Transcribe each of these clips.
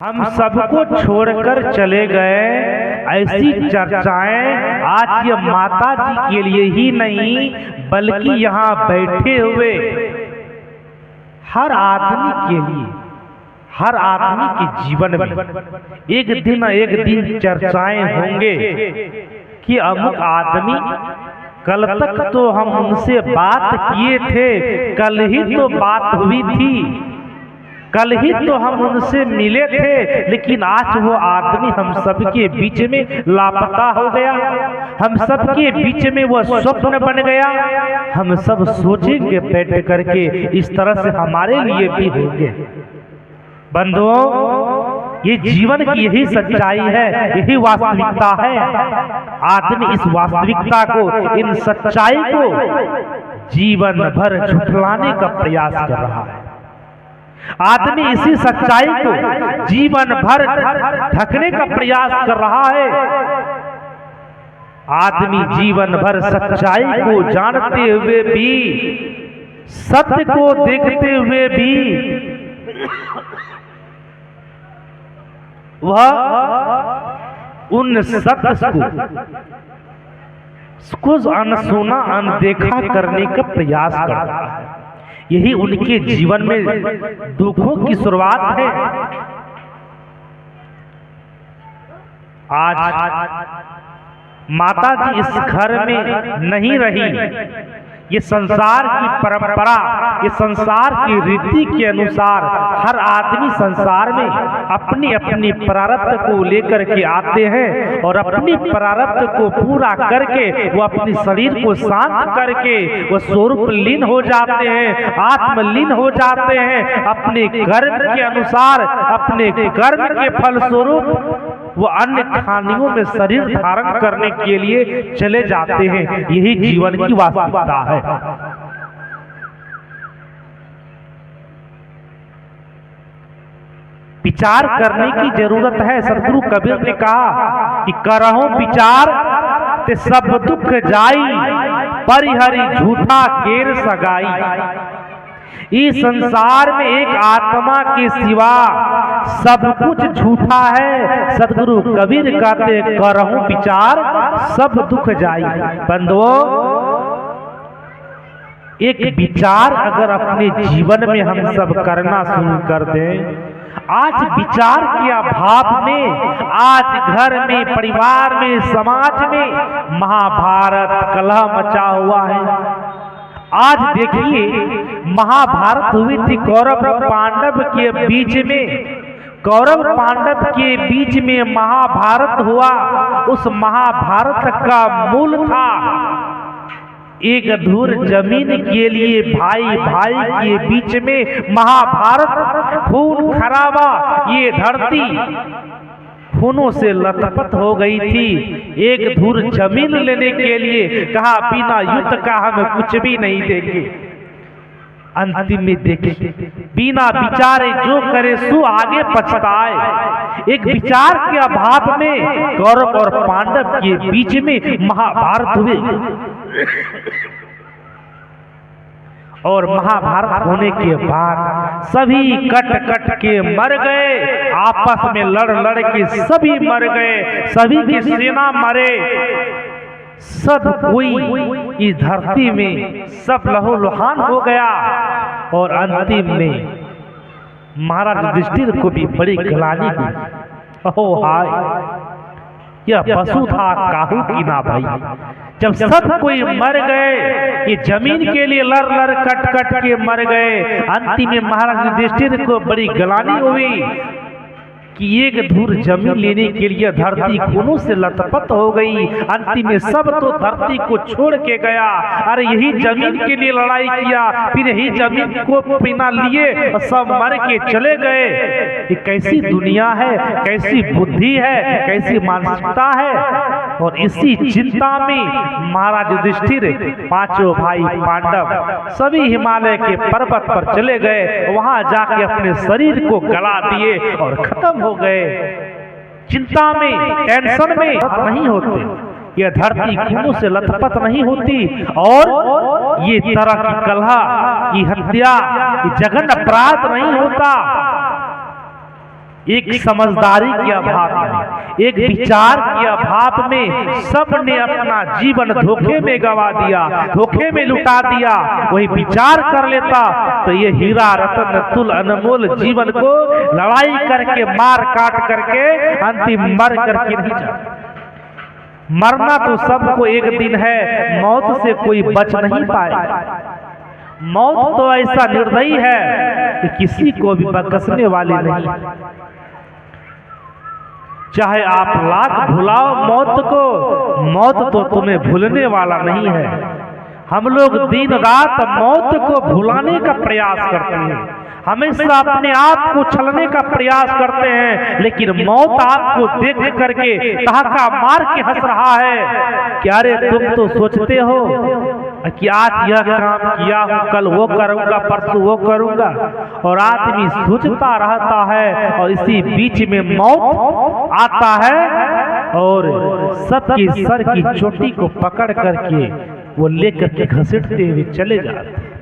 हम सबको छोड़कर चले गए। ऐसी चर्चाएं आज ये माता जी के लिए ही नहीं बल्कि यहाँ बैठे हुए हर आदमी के लिए, हर आदमी के जीवन में एक दिन चर्चाएं होंगे कि अमुक आदमी कल तक तो हम उनसे बात किए थे, कल ही तो बात हुई थी, कल ही तो हम उनसे मिले थे, लेकिन आज वो आदमी हम सबके बीच में लापता हो गया, हम सबके बीच में वो स्वप्न बन गया। हम सब सोचेंगे बैठ करके इस तरह से हमारे लिए भी होंगे। बंधुओं, ये जीवन की यही सच्चाई है, यही वास्तविकता है। आदमी इस वास्तविकता को, इन सच्चाई को जीवन भर झुठलाने का प्रयास कर रहा है। आदमी इसी सच्चाई को जीवन भर ढकने का प्रयास कर रहा है। आदमी जीवन भर सच्चाई को जानते हुए भी, सत्य को देखते हुए भी वह उन सत्य को अनसुना अनदेखा करने का प्रयास करता है। यही उनके जीवन में दुखों की शुरुआत है। आज माता जी इस घर में नहीं रही। ये संसार की परंपरा, ये संसार की रीति के अनुसार हर आदमी संसार में अपनी अपनी प्रारब्ध को लेकर के आते हैं और अपनी प्रारब्ध को पूरा करके वो अपने शरीर को शांत करके वो स्वरूप लीन हो जाते हैं, आत्मलीन हो जाते हैं। अपने कर्म के अनुसार, अपने कर्म के फल स्वरूप वो अन्य खानियों में शरीर धारण करने के लिए चले जाते हैं। यही जीवन की वास्तविकता है। विचार करने की जरूरत है। सदगुरु कबीर ने कहा कि करहु विचार ते सब दुख जाई, परिहरि झूठा केर सगाई। इस संसार में एक आत्मा के सिवा सब कुछ झूठा है। सदगुरु कबीर कहते करहु विचार सब दुख जाई। बंधुओं, एक विचार अगर अपने जीवन में हम सब करना शुरू कर दें, आज विचार के अभाव में, आज घर में, परिवार में, समाज में महाभारत कलह मचा हुआ है। आज देखिए, महाभारत हुई थी कौरव पांडव के बीच में। कौरव पांडव के बीच में महाभारत हुआ। उस महाभारत का मूल था एक धूर जमीन के लिए भाई भाई के बीच में महाभारत, खून खराबा। ये धरती खूनों से लथपथ हो गई थी। एक धूर जमीन लेने के लिए कहा बिना युद्ध का हम कुछ भी नहीं देंगे। अंतिम में देखे बिना विचारे जो करे सो आगे पछताए। एक विचार के अभाव में कौरव और पांडव के बीच में महाभारत हुए और महाभारत होने के बाद सभी कट कट के मर गए। आपस में लड़ लड़ के सभी मर गए, सभी की सेना मरे। सब कोई इस धरती में सब लहूलुहान हो गया और अंतिम में महाराज युधिष्ठिर को भी बड़ी ग्लानि हुई। ओहो हाय, यह पशु था काहू की ना भाई। जब सब कोई मर गए, ये जमीन के लिए लड़ लड़ कट कट के मर गए। अंतिम में महाराज युधिष्ठिर को बड़ी ग्लानि हुई कि एक धूर जमीन लेने के लिए धरती खूनों से लथपथ हो गई। अंतिम में सब तो धरती को छोड़ के गया। अरे यही जमीन के लिए लड़ाई किया, फिर यही जमीन को बिना लिए सब मर के चले गए। ये कैसी दुनिया है, कैसी बुद्धि है, कैसी मानसिकता है। और इसी चिंता में महाराज युधिष्ठिर, पांचों भाई पांडव सभी हिमालय के पर्वत पर चले गए। वहां जाके अपने शरीर को गला दिए और खत्म हो गए। चिंता में, टेंशन में नहीं होते। यह धरती खूनों से लथपथ नहीं होती और ये तरह की कलह, ये हत्या, ये जघन्य अपराध नहीं होता। एक समझदारी के अभाव में, एक विचार के अभाव में सबने अपना जीवन धोखे में गवा दिया, धोखे में लुटा दिया। वही विचार कर लेता तो ये हीरा रत्न तुल अनमोल जीवन को लड़ाई करके, मार काट करके अंतिम मर करके नहीं जाता। मरना तो सबको एक दिन है, मौत से कोई बच नहीं पाएगा। मौत तो ऐसा निर्दयी है कि किसी को भी बख्शने वाली नहीं। चाहे आप लाख भुलाओ मौत को, मौत तो तुम्हें भूलने वाला नहीं है। हम लोग दिन रात मौत को भुलाने का प्रयास करते हैं, हमेशा अपने आप को छलने का प्रयास करते हैं, लेकिन मौत आपको देख करके ठहाका मार के हंस रहा है कि अरे तुम तो सोचते हो कि आज यह काम किया हूं, कल वो करूंगा, परसों वो करूंगा, और आदमी सोचता रहता है और इसी बीच में मौत आता है और सबके सर की चोटी को पकड़ करके वो लेकर के घसीटते हुए चले जाते हैं।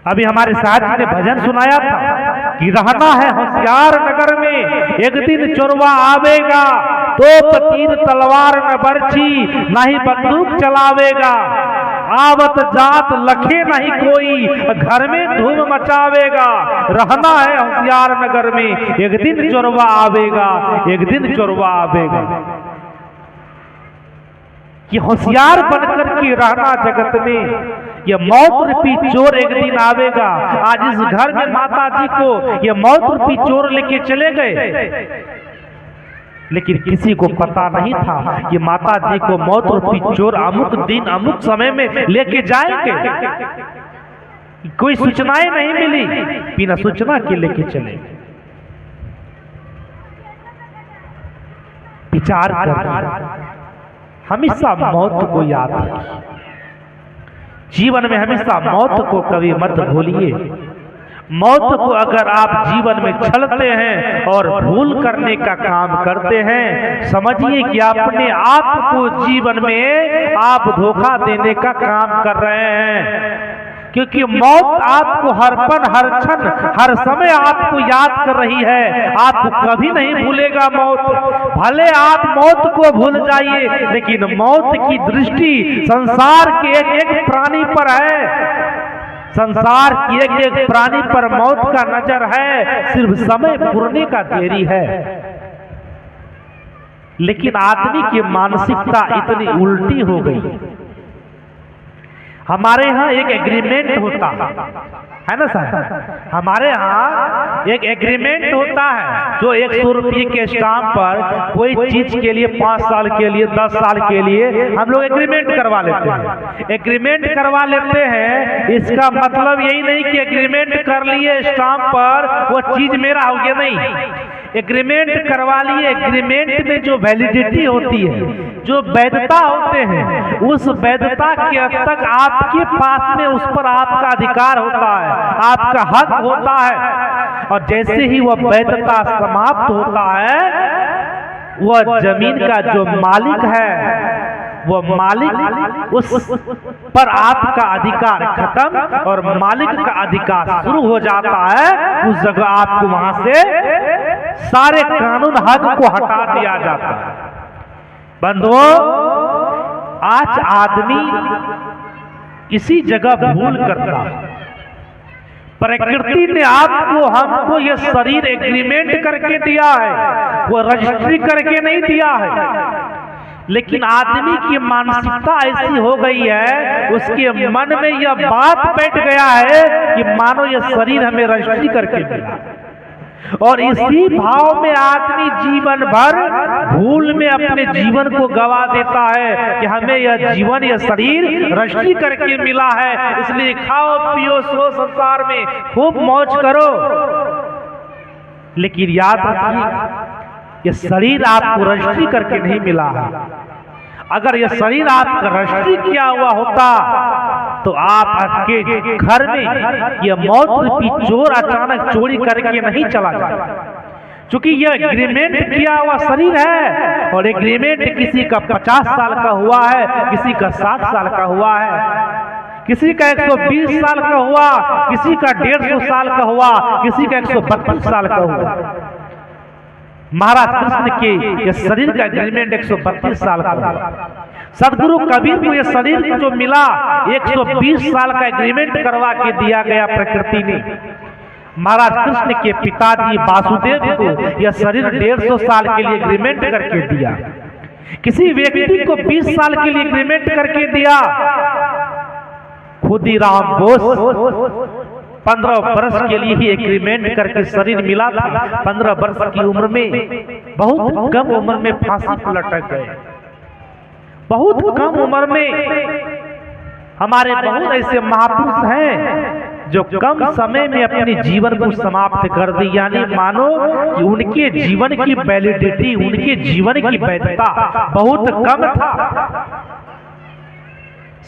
अभी हमारे साथ ने भजन सुनाया था कि रहना है होशियार नगर में, एक दिन चोरवा आवेगा, तो तीर तलवार न बरछी, नहीं बंदूक चलावेगा, आवत जात लखे नहीं कोई, घर में धूम मचावेगा। रहना है होशियार नगर में, एक दिन चोरवा आवेगा, एक दिन चोरवा आवेगा। कि होशियार बनकर के रहना जगत में, ये मौत रूपी चोर एक दिन आवेगा। आज इस घर में माता जी को ये मौत रूपी चोर लेके चले गए, लेकिन किसी को पता नहीं था कि माता जी को मौत रूपी चोर अमुक दिन अमुक समय में लेके जाएंगे। कोई सूचनाएं नहीं मिली, बिना सूचना के लेके चले। विचार कर, हमेशा मौत को याद रखिए। जीवन में हमेशा मौत को कभी मत भूलिए। मौत को अगर आप जीवन में छलते हैं और भूल करने का काम करते हैं, समझिए कि अपने आप को जीवन में आप धोखा देने का काम कर रहे हैं। क्योंकि मौत आपको हर पल, हर क्षण, हर समय आपको याद कर रही है। आपको कभी नहीं भूलेगा मौत। भले आप मौत को भूल जाइए, लेकिन मौत की दृष्टि संसार के एक एक प्राणी पर है। संसार की एक एक प्राणी पर मौत का नजर है, सिर्फ समय पूरने का देरी है। लेकिन आदमी की मानसिकता इतनी उल्टी हो गई। हमारे यहाँ एक एग्रीमेंट होता है ना सर, हमारे यहाँ एक एग्रीमेंट होता है जो 100 रुपये के स्टाम्प पर कोई चीज के लिए 5 साल के लिए, 10 साल के लिए हम लोग एग्रीमेंट करवा लेते हैं। एग्रीमेंट करवा लेते हैं, इसका मतलब यही नहीं कि एग्रीमेंट कर लिए स्टाम्प पर वो चीज मेरा हो गया, नहीं। एग्रीमेंट करवा लिए, एग्रीमेंट में जो वैलिडिटी होती है, जो वैधता होते हैं, उस वैधता के हद तक आपके पास में उस पर आपका अधिकार होता है, आपका हक होता है। और जैसे ही वह वैधता समाप्त होता है, वह जमीन का जो मालिक है, वह मालिक उस पर आपका अधिकार खत्म और मालिक का अधिकार शुरू हो जाता है। उस जगह आपको वहां से सारे कानून हक को हटा दिया जाता है। बंधुओं, आज आदमी इसी जगह भूल करता है। प्रकृति ने आपको, हमको यह शरीर एग्रीमेंट करके दिया है, वो रजिस्ट्री करके नहीं दिया है। लेकिन आदमी की मानसिकता ऐसी हो गई है, उसके मन में यह बात बैठ गया है कि मानो यह शरीर हमें रजिस्ट्री करके मिला, और इसी भाव में आदमी जीवन भर भूल में अपने जीवन को गवा देता है कि हमें यह जीवन, यह शरीर रजिस्ट्री करके मिला है, इसलिए खाओ पियो सो संसार में खूब मौज करो। लेकिन याद रखिए, यह शरीर आपको रजिस्ट्री करके नहीं मिला है। अगर यह शरीर आपका रजिस्ट्री किया हुआ होता तो आप आपके घर में यह मौत रूपी चोर अचानक चोरी करके नहीं चला जाता। क्योंकि यह एग्रीमेंट किया हुआ शरीर है, और एग्रीमेंट किसी का 50 साल का हुआ है, किसी का 60 साल का हुआ है, किसी का 120 साल का हुआ, किसी का 150 साल का हुआ, किसी का 132 साल का हुआ। महाराज कृष्ण के ये शरीर का एग्रीमेंट 132 साल का हुआ। सदगुरु कबीर को ये शरीर जो मिला 120 साल का एग्रीमेंट करवा के दिया गया प्रकृति ने। महाराज कृष्ण के पिताजी वासुदेव को यह शरीर 150 साल के लिए एग्रीमेंट करके दिया। किसी व्यक्ति को 20 साल के लिए एग्रीमेंट करके दिया। खुदीराम बोस 15 वर्ष के लिए ही एग्रीमेंट करके शरीर मिला था। 15 वर्ष की उम्र में, बहुत कम उम्र में फांसी पर लटक गए। बहुत कम उम्र में हमारे बहुत ऐसे महापुरुष हैं जो कम समय में अपने जीवन को समाप्त कर दी। यानी मानो कि उनके जीवन की वैलिडिटी, उनके जीवन की वैधता बहुत कम था।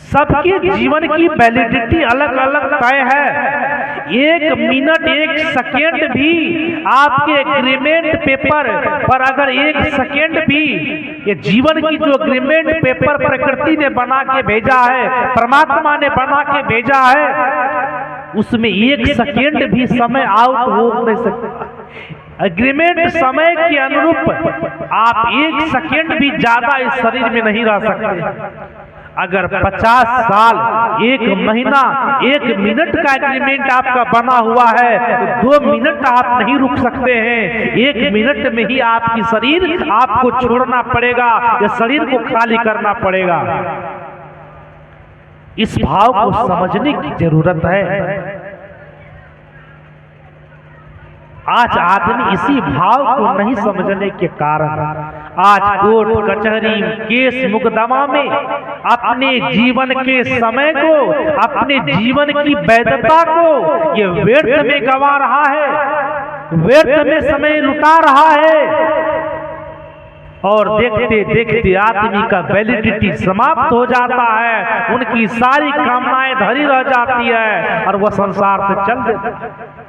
सबके जीवन की वैलिडिटी अलग अलग तय है। 1 मिनट 1 सेकेंड भी आपके एग्रीमेंट पेपर पर अगर 1 सेकेंड भी ये जीवन की जो एग्रीमेंट पेपर प्रकृति ने बना के भेजा है, परमात्मा ने बना के भेजा है, उसमें 1 सेकेंड भी समय आउट हो नहीं सकता। एग्रीमेंट समय के अनुरूप आप 1 सेकेंड भी ज्यादा इस शरीर में नहीं रह सकते। अगर 50 साल, 1 महीना, 1 मिनट का एग्रीमेंट आपका बना हुआ है तो 2 मिनट आप नहीं रुक सकते हैं। 1 मिनट में ही आपकी शरीर आपको छोड़ना पड़ेगा या शरीर को खाली करना पड़ेगा। इस भाव को समझने की जरूरत है। आज आदमी इसी भाव को नहीं समझने के कारण आज कोर्ट कचहरी केस मुकदमा में अपने जीवन के समय को, अपने जीवन की वैधता को ये व्यर्थ में गंवा रहा है, व्यर्थ में समय लुटा रहा है। और देखते देखते आदमी का वैलिडिटी समाप्त हो जाता है, उनकी सारी कामनाएं धरी रह जाती है और वह संसार से चल देता है।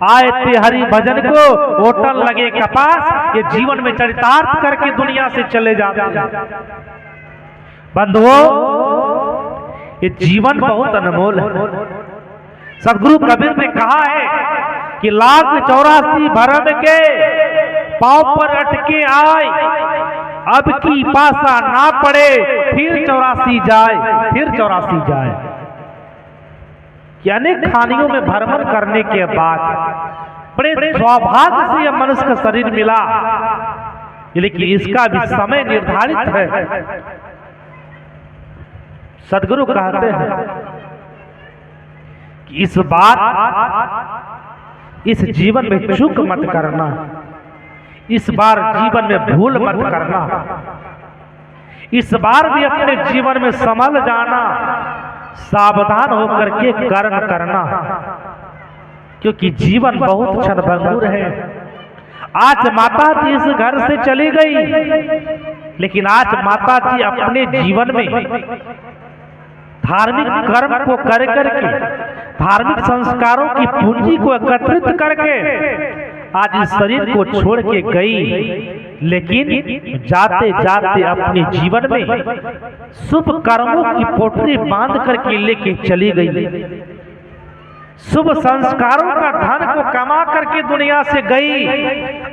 आए थे हरि भजन को, होटल लगे कपास, ये जीवन में चरितार्थ करके दुनिया से चले जाते हैं। बंधुओं, ये जीवन बहुत अनमोल है। सदगुरु कबीर ने कहा है कि 1,84 भरम के पांव पर अटके आए, अब की पासा ना पड़े, फिर 84 जाए, फिर 84 जाए। यानी खानियों में भ्रमण करने के बाद बड़े सौभाग्य से यह मनुष्य का शरीर मिला, लेकिन इसका भी समय निर्धारित है। सदगुरु कहते हैं कि इस बार इस जीवन में चूक मत करना, इस बार जीवन में भूल मत करना, इस बार भी अपने जीवन में संभल जाना, सावधान होकर के कर्म करना, क्योंकि जीवन बहुत क्षणभंगुर है। आज माता जी इस घर से चली गई, लेकिन आज माता जी अपने जीवन में धार्मिक कर्म को कर करके, धार्मिक संस्कारों की पूंजी को एकत्रित करके आज इस शरीर को छोड़ के गई। लेकिन जाते जाते अपने जीवन में शुभ कर्मों की पोटली बांध करके लेके चली गई, शुभ संस्कारों का धन को कमा करके दुनिया से गई।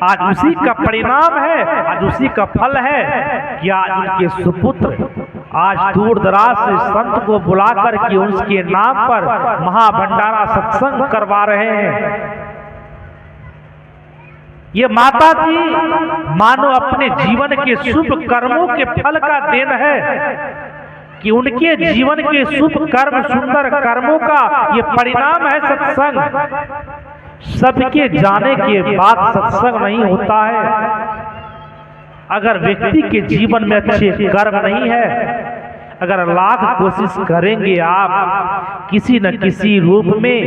आज उसी का परिणाम है, आज उसी का फल है कि आज उनके सुपुत्र आज दूर दराज से संत को बुला करके उसके नाम पर महाभंडारा सत्संग करवा रहे हैं। ये माता जी मानो अपने जीवन के शुभ कर्मों के फल का देन है कि उनके जीवन के शुभ कर्म, सुंदर कर्मों का ये परिणाम है सत्संग। सबके जाने के बाद सत्संग नहीं होता है। अगर व्यक्ति के जीवन में अच्छे कर्म नहीं है, अगर लाख कोशिश करेंगे आप किसी न किसी रूप में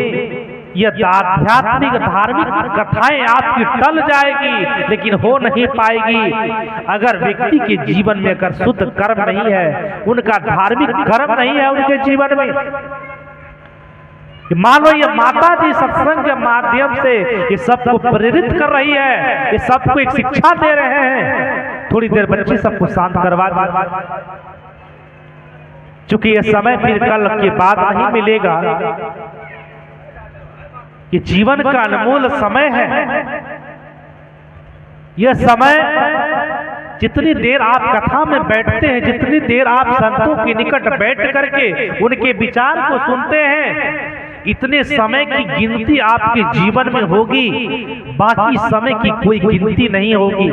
यह आध्यात्मिक धार्मिक कथाएं आपकी टल जाएगी, लेकिन हो नहीं पाएगी। अगर व्यक्ति के जीवन में अगर शुद्ध कर्म नहीं है, उनका धार्मिक कर्म नहीं है उनके जीवन में, मानो ये माता जी सत्संग के माध्यम से ये सबको प्रेरित कर रही है, ये सबको एक शिक्षा दे रहे हैं। थोड़ी देर बच्चे सबको शांत करवा दो। क्योंकि ये समय फिर कल के बाद नहीं मिलेगा। ये जीवन का अनमोल समय है। यह समय जितनी देर आप कथा में बैठते हैं, जितनी देर आप संतों के निकट बैठ करके उनके विचार को सुनते हैं, इतने समय की गिनती आपके जीवन में होगी, बाकी समय की कोई गिनती नहीं होगी।